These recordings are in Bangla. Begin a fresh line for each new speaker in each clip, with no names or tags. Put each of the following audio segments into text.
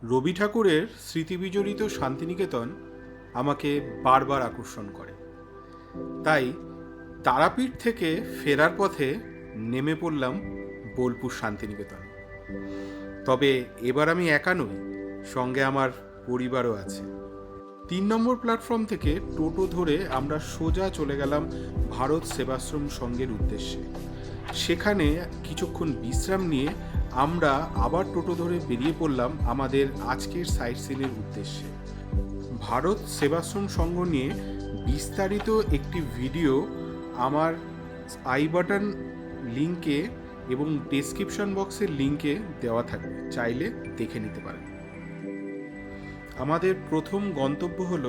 রবি ঠাকুরের স্মৃতিবিজড়িত শান্তিনিকেতন আমাকে বারবার আকর্ষণ করে। তাই তারাপীঠ থেকে ফেরার পথে নেমে পড়লাম বোলপুর শান্তিনিকেতনে। তবে এবার আমি একা নই, সঙ্গে আমার পরিবারও আছে। 3 নম্বর প্ল্যাটফর্ম থেকে টোটো ধরে আমরা সোজা চলে গেলাম ভারত সেবাশ্রম সংঘের উদ্দেশ্যে। সেখানে কিছুক্ষণ বিশ্রাম নিয়ে আমরা আবার টোটো ধরে বেরিয়ে পড়লাম আমাদের আজকের সাইট সিনের উদ্দেশ্যে। ভারত সেবাশ্রম সংঘ নিয়ে বিস্তারিত একটি ভিডিও আমার আই বাটন লিঙ্কে এবং ডেসক্রিপশন বক্সের লিঙ্কে দেওয়া থাকবে, চাইলে দেখে নিতে পারেন। আমাদের প্রথম গন্তব্য হল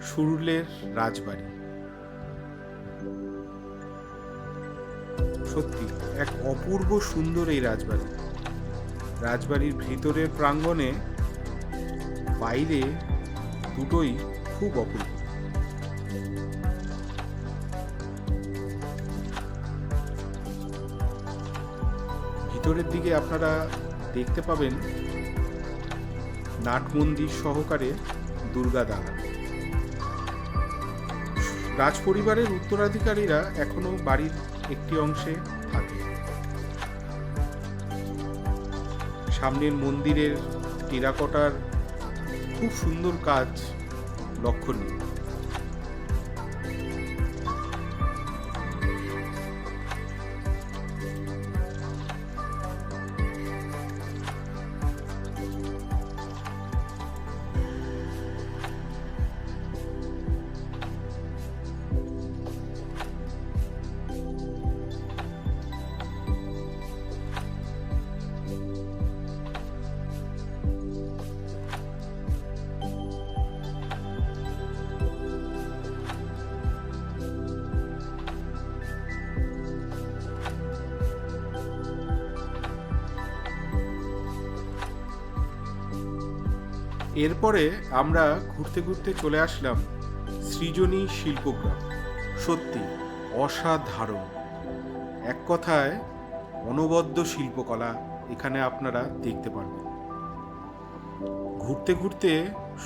সুরুলের রাজবাড়ি। সত্যি এক অপূর্ব সুন্দর এই রাজবাড়ি। রাজবাড়ির ভিতরের প্রাঙ্গণে বাইরে দুটোই খুব অপূর্ব। ভিতরের দিকে আপনারা দেখতে পাবেন নাট মন্দির সহকারে দুর্গা দালান। রাজপরিবারের উত্তরাধিকারীরা এখনো বাড়ির একটি অংশে থাকে। সামনের মন্দিরের টেরাকোটার খুব সুন্দর কাজ লক্ষণীয়। এরপরে আমরা ঘুরতে ঘুরতে চলে আসলাম সৃজনী শিল্পগ্রাম। সত্যি অসাধারণ, এক কথায় অনবদ্য শিল্পকলা এখানে আপনারা দেখতে পারবেন। ঘুরতে ঘুরতে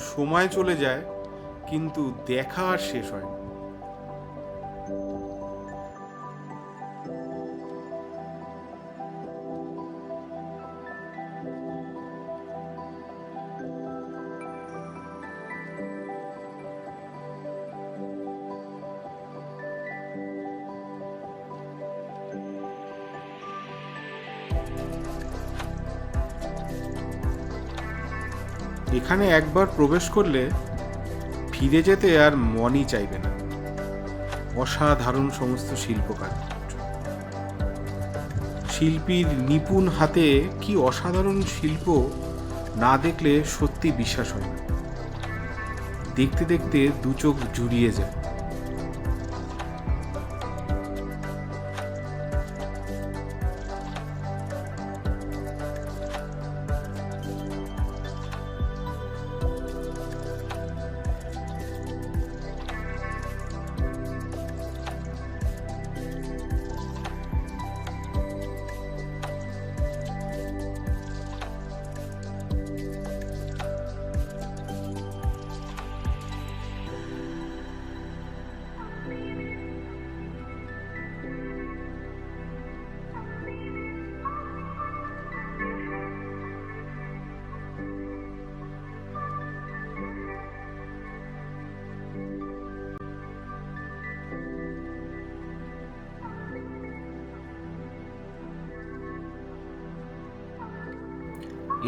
সময় চলে যায়, কিন্তু দেখা আর শেষ হয় না। এখানে একবার প্রবেশ করলে ফিরে যেতে আর মনই চাইবে না। অসাধারণ সমস্ত শিল্পকাজ, শিল্পীর নিপুণ হাতে কি অসাধারণ শিল্প, না দেখলে সত্যি বিশ্বাস হয় না। দেখতে দেখতে দু চোখ জুড়িয়ে যায়।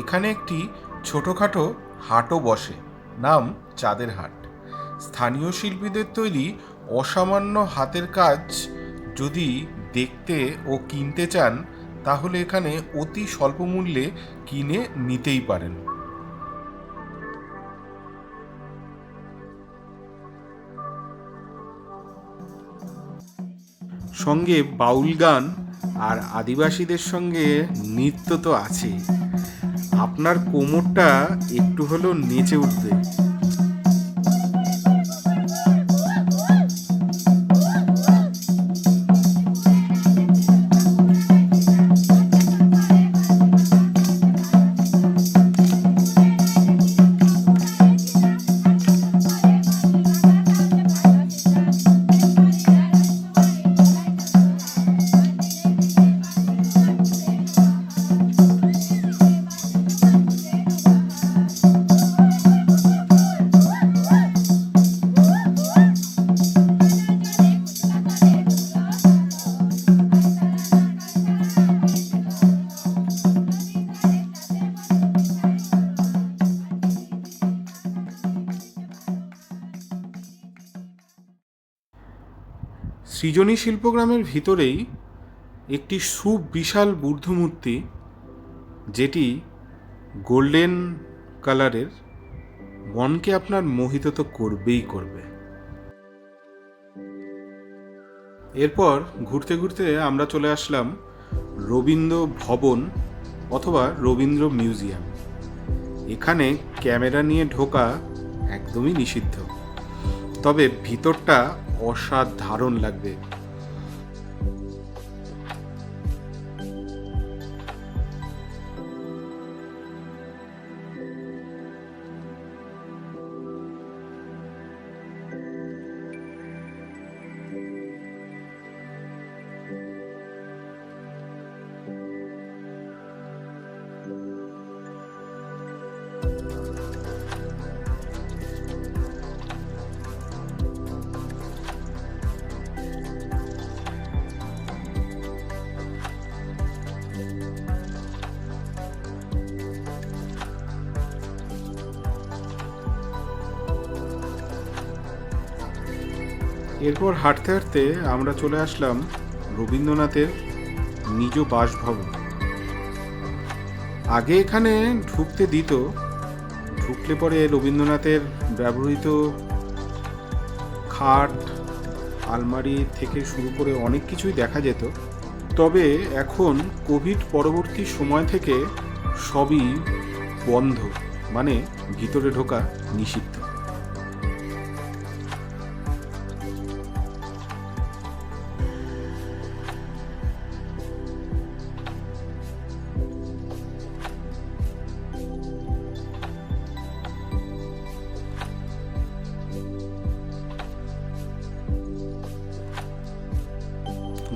এখানে একটি ছোটখাটো হাটও বসে, নাম চাঁদের হাট। স্থানীয় শিল্পীদের তৈরি অসামান্য হাতের কাজ যদি দেখতে ও কিনতে চান, তাহলে এখানে অতি স্বল্প মূল্যে কিনে নিতেই পারেন। সঙ্গে বাউল গান আর আদিবাসীদের সঙ্গে নৃত্য তো আছেই। আপনার কোমরটা একটু হলেও নেচে উঠবে। সৃজনী শিল্পগ্রামের ভিতরেই একটি সুবিশাল বুদ্ধমূর্তি, যেটি গোল্ডেন কালারের, মনকে আপনার মোহিত তো করবেই করবে। এরপর ঘুরতে ঘুরতে আমরা চলে আসলাম রবীন্দ্র ভবন অথবা রবীন্দ্র মিউজিয়াম। এখানে ক্যামেরা নিয়ে ঢোকা একদমই নিষিদ্ধ, তবে ভিতরটা অসাধারণ লাগবে। এরপর হাঁটতে হাঁটতে আমরা চলে আসলাম রবীন্দ্রনাথের নিজ বাসভবন। আগে এখানে ঢুকতে দিত, ঢুকলে পরে রবীন্দ্রনাথের ব্যবহৃত খাট, আলমারি থেকে শুরু করে অনেক কিছুই দেখা যেত। তবে এখন কোভিড পরবর্তী সময় থেকে সবই বন্ধ, মানে ভিতরে ঢোকা নিষিদ্ধ।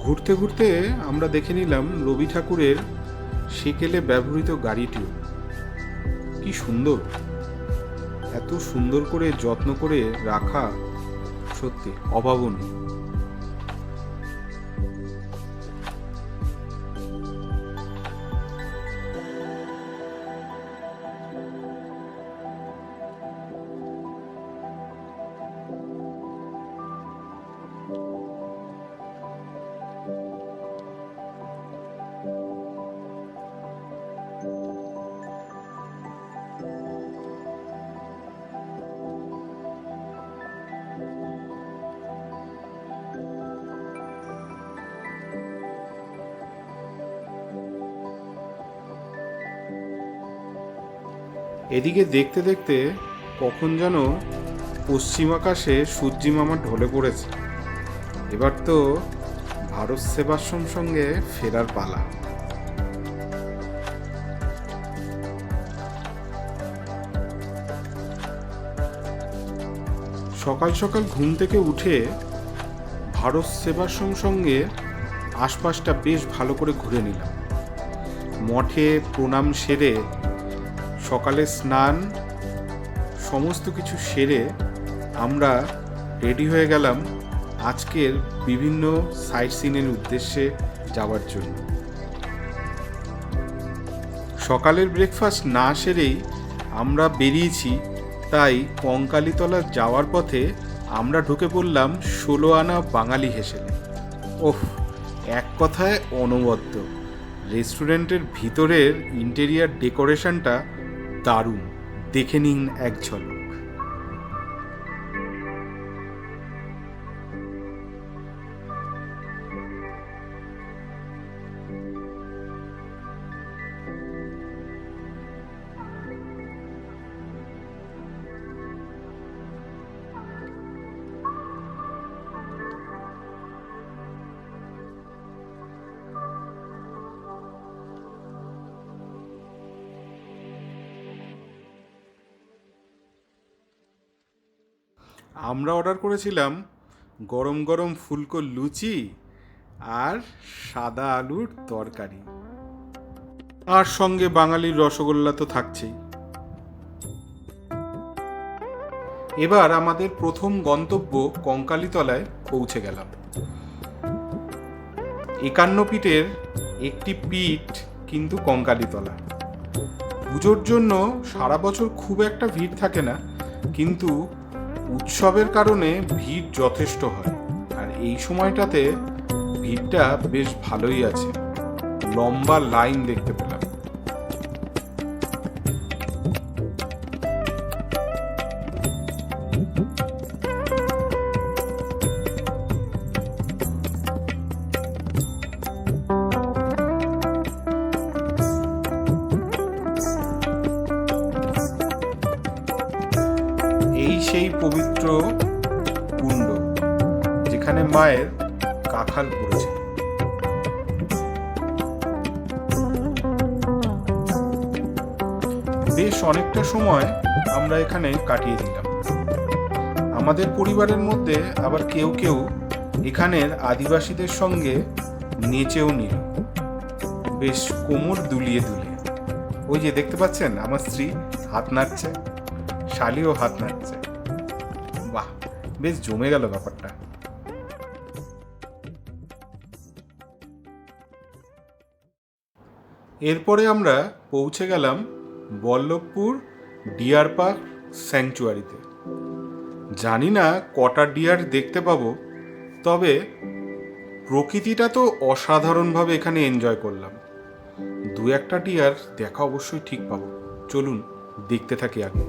ঘুরতে ঘুরতে আমরা দেখে নিলাম রবি ঠাকুরের সেকেলে ব্যবহৃত গাড়িটিও। কি সুন্দর, এত সুন্দর করে যত্ন করে রাখা, সত্যি অভাবনীয়। এদিকে দেখতে দেখতে কখন যেন পশ্চিম আকাশে সূর্যি মামা ঢলে পড়েছে। এবার তো ভারত সেবাশ্রম সঙ্গে ফেরার পালা। সকাল সকাল ঘুম থেকে উঠে ভারত সেবাশ্রম সঙ্গে আশপাশটা বেশ ভালো করে ঘুরে নিলাম। মঠে প্রণাম সেরে, সকালে স্নান সমস্ত কিছু সেরে আমরা রেডি হয়ে গেলাম আজকের বিভিন্ন সাইট সিনের উদ্দেশ্যে যাওয়ার জন্য। সকালের ব্রেকফাস্ট না সেরেই আমরা বেরিয়েছি, তাই কঙ্কালীতলা যাওয়ার পথে আমরা ঢুকে পড়লাম 16 আনা বাঙালি হেসেলে। ওহ, এক কথায় অনবদ্য। রেস্টুরেন্টের ভিতরের ইন্টেরিয়ার ডেকোরেশনটা দারুণ, দেখে নিন এক ঝলক। আমরা অর্ডার করেছিলাম গরম গরম ফুলকো লুচি আর সাদা আলুর তরকারি, আর সঙ্গে বাঙালির রসগোল্লা তো থাকছেই। এবার আমাদের প্রথম গন্তব্য কঙ্কালীতলায় পৌঁছে গেলাম। 51 পিঠের একটি পিঠ কিন্তু কঙ্কালীতলা। পুজোর জন্য সারা বছর খুব একটা ভিড় থাকে না, কিন্তু উৎসবের কারণে ভিড় যথেষ্ট হয়। আর এই সময়টাতে ভিড়টা বেশ ভালোই আছে, লম্বা লাইন দেখতে পেলাম। এই সেই পবিত্র কুণ্ড যেখানে মায়ের কাঁঠাল পড়েছে। বেশ অনেকটা সময় আমরা এখানে কাটিয়ে দিলাম। আমাদের পরিবারের মধ্যে আবার কেউ কেউ এখানের আদিবাসীদের সঙ্গে নেচেও নিল, বেশ কোমর দুলিয়ে দুলিয়ে। ওই যে দেখতে পাচ্ছেন আমার স্ত্রী হাত নাড়ছে, শালিও হাত নাড়ছে। বাহ, বেশ জমে গেল ব্যাপারটা। এরপরে আমরা পৌঁছে গেলাম বল্লভপুর ডিয়ার পার্ক স্যাংচুয়ারিতে। জানি না কটা ডিয়ার দেখতে পাবো, তবে প্রকৃতিটা তো অসাধারণভাবে এখানে এনজয় করলাম। দু একটা ডিয়ার দেখা অবশ্যই ঠিক পাবো। চলুন দেখতে থাকি আগে।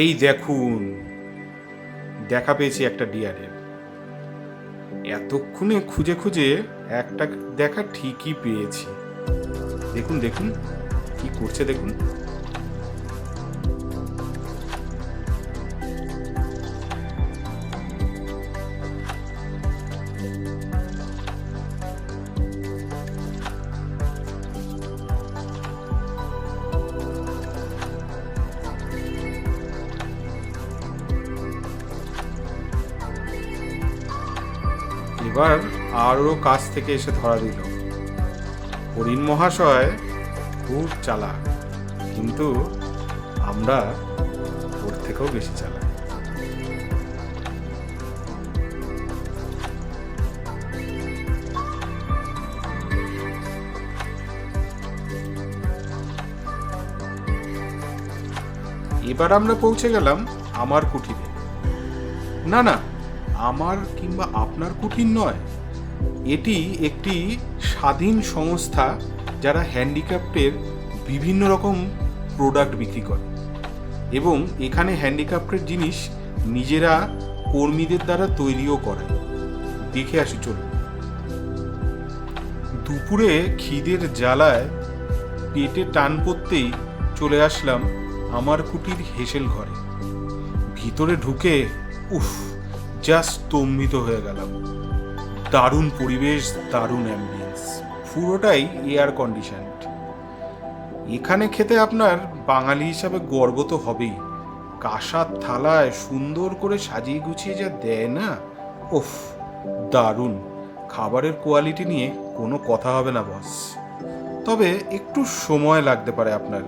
এই দেখুন, দেখা পেয়েছি একটা ডিয়ারের। এতক্ষণে খুঁজে খুঁজে একটা দেখা ঠিকই পেয়েছি। দেখুন দেখুন কি করছে দেখুন। এবার আরও কাছ থেকে এসে ধরা দিল। হরিণ মহাশয় খুব চালাক, কিন্তু আমরা ওর থেকেও বেশি চালাক। এবার আমরা পৌঁছে গেলাম আমার কুঠিরে। না না, আমার কিংবা আপনার কুঠির নয়, এটি একটি স্বাধীন সংস্থা যারা হ্যান্ডিক্রাফটের বিভিন্ন রকম প্রোডাক্ট বিক্রি করে এবং এখানে হ্যান্ডিক্রাফটের জিনিস নিজেরা কর্মীদের দ্বারা তৈরিও করায়। দেখে আসি চলুন। দুপুরে খিদের জ্বালায় পেটে টান পড়তেই চলে আসলাম আমার কুটির হেসেল ঘরে। ভিতরে ঢুকে উফ, জাস্ট স্তম্ভিত হয়ে গেলাম। দারুণ পরিবেশ, দারুণ অ্যাম্বিয়েন্স, পুরোটাই এয়ার কন্ডিশনড। এখানে খেতে আপনার বাঙালি হিসাবে গর্ব তো হবেই। কাঁসার থালায় সুন্দর করে সাজিয়ে গুছিয়ে যা দেয় না, উফ দারুণ। খাবারের কোয়ালিটি নিয়ে কোনো কথা হবে না বস, তবে একটু সময় লাগতে পারে আপনার,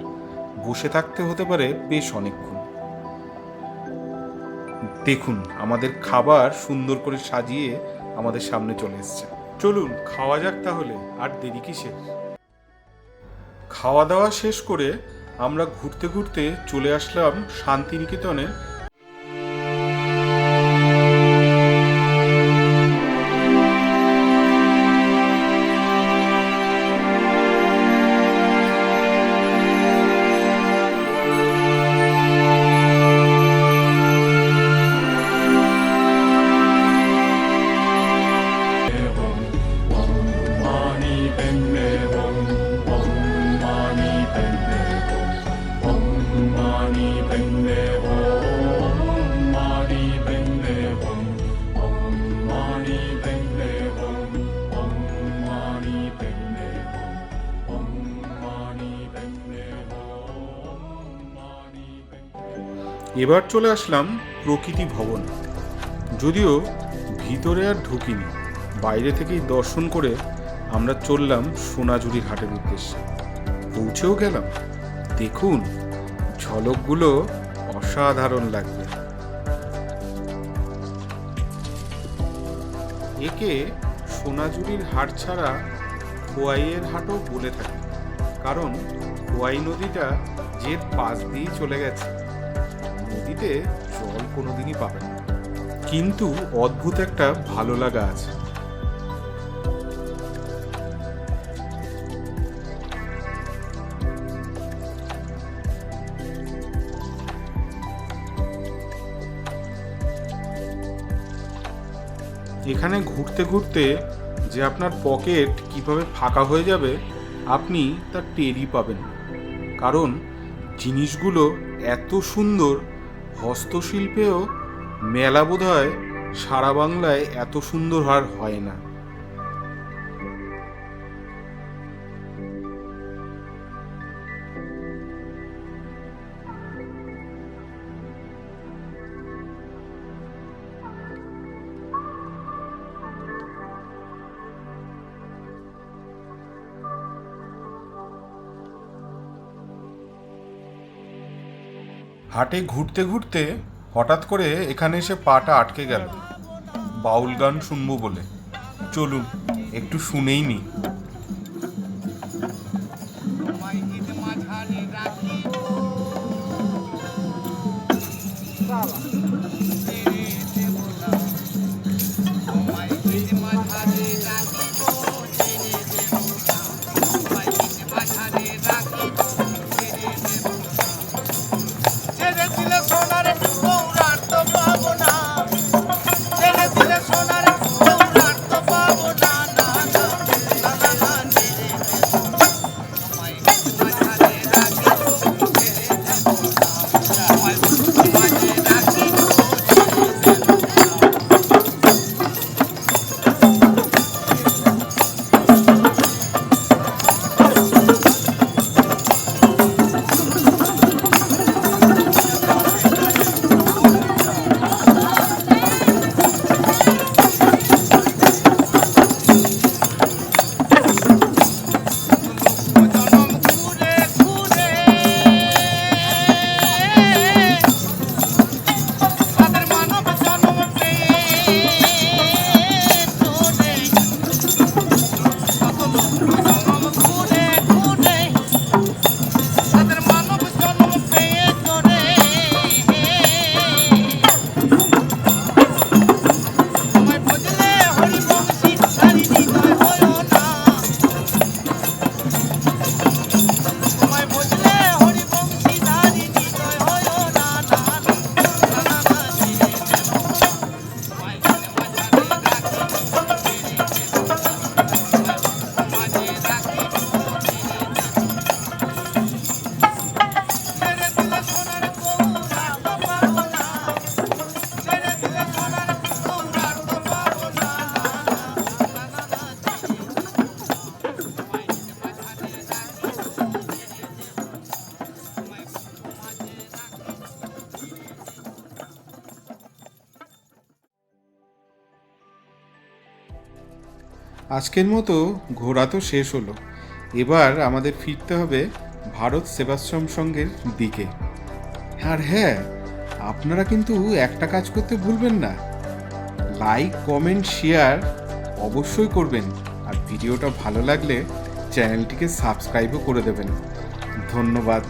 বসে থাকতে হতে পারে বেশ অনেকক্ষণ। দেখুন আমাদের খাবার সুন্দর করে সাজিয়ে আমাদের সামনে চলে এসছে। চলুন খাওয়া যাক তাহলে, আর দেরি কিসের। খাওয়া দাওয়া শেষ করে আমরা ঘুরতে ঘুরতে চলে আসলাম শান্তিনিকেতনে। এবার চলে আসলাম প্রকৃতি ভবন। যদিও ভিতরে আর ঢুকিনি, বাইরে থেকেই দর্শন করে আমরা চললাম সোনাঝুরির হাটের উদ্দেশ্যে। পৌঁছেও গেলাম। দেখুন, ঝলকগুলো অসাধারণ লাগবে। একে সোনাঝুরির হাট ছাড়া খোয়াইয়ের হাটও বলে থাকে, কারণ খোয়াই নদীটা যে পাশ দিয়েই চলে গেছে। নদীতে জল কোনোদিনই পাবে না, কিন্তু অদ্ভুত একটা ভালো লাগা আছে। এখানে ঘুরতে ঘুরতে যে আপনার পকেট কিভাবে ফাঁকা হয়ে যাবে আপনি তা টেরই পাবেন, কারণ জিনিসগুলো এত সুন্দর। হস্তশিল্পেও মেলা বোধহয় সারা বাংলায় এত সুন্দর আর হয় না। হাটে ঘুরতে ঘুরতে হঠাৎ করে এখানে এসে পাটা আটকে গেল বাউল গান শুনবো বলে। চলুন একটু শুনেই নি। আজকের মতো ঘোরা তো শেষ হলো। এবার আমাদের ফিরতে হবে ভারত সেবাশ্রম সংঘের দিকে। আর হ্যাঁ, আপনারা কিন্তু একটা কাজ করতে ভুলবেন না, লাইক কমেন্ট শেয়ার অবশ্যই করবেন, আর ভিডিওটা ভালো লাগলে চ্যানেলটিকে সাবস্ক্রাইবও করে দেবেন। ধন্যবাদ।